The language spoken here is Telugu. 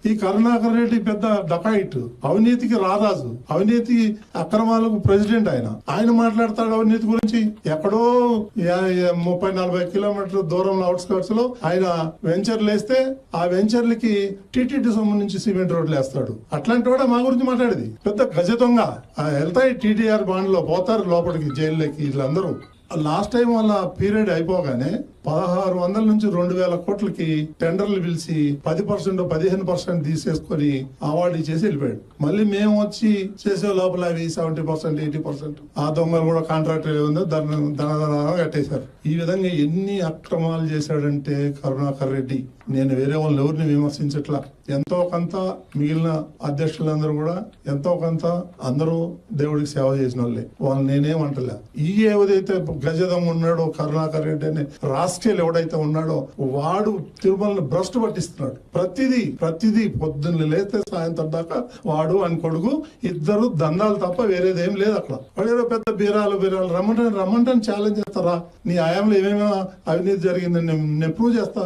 ఈ కరుణాకర్ రెడ్డి పెద్ద డకాయిట్, అవినీతికి రారాజు, అవినీతి అక్రమాలకు ప్రెసిడెంట్. ఆయన మాట్లాడతాడు అవినీతి గురించి. ఎక్కడో 30-40 కిలోమీటర్ల దూరంలో అవుట్స్కర్ట్స్ లో ఆయన వెంచర్లు వేస్తే ఆ వెంచర్లకి టీటీడీ సంబంధించి సిమెంట్ రోడ్లు వేస్తాడు. అట్లాంటి వాడు మా గురించి మాట్లాడేది. పెద్ద గజ దొంగ. వెళ్తాయి టీడీఆర్ బాండ్ లో, పోతారు లోపలికి జైల్లోకి వీళ్ళందరూ. లాస్ట్ టైం వాళ్ళ పీరియడ్ అయిపోగానే 1600 నుంచి 2000 కోట్లకి టెండర్లు పిలిచి 10% 15% తీసేసుకొని అవార్డు చేసి వెళ్ళిపోయాడు. మళ్ళీ మేము వచ్చి చేసే లోపల అవి 70% 80% ఆ దొంగలు కూడా కాంట్రాక్ట్ ఏముందో ధనధన కట్టేశారు. ఈ విధంగా ఎన్ని అక్రమాలు చేశాడంటే కరుణాకర్ రెడ్డి. నేను వేరే వాళ్ళని ఎవరిని విమర్శించట్లా. ఎంతో కొంత మిగిలిన అధ్యక్షులందరూ కూడా ఎంతో కొంత అందరూ దేవుడికి సేవ చేసిన వాళ్ళే. వాళ్ళు నేనేమంటలే. ఈ ఏదైతే గజదం ఉన్నాడో కరుణాకర్ రెడ్డి అనే రాష్ట్రీయులు ఎవడైతే ఉన్నాడో వాడు తిరుమలని భ్రష్టు పట్టిస్తున్నాడు. ప్రతిదీ పొద్దున్న లేస్తే సాయంత్రం దాకా వాడు అని కొడుకు ఇద్దరు దందాలు తప్ప వేరేదేం లేదు అక్కడ. వాడు పెద్ద బీరాలు రమ్మంటే ఛాలెంజ్ చేస్తారా? నీ ఆయంలో ఏమేమో అవినీతి జరిగిందని నేను ప్రూవ్ చేస్తా.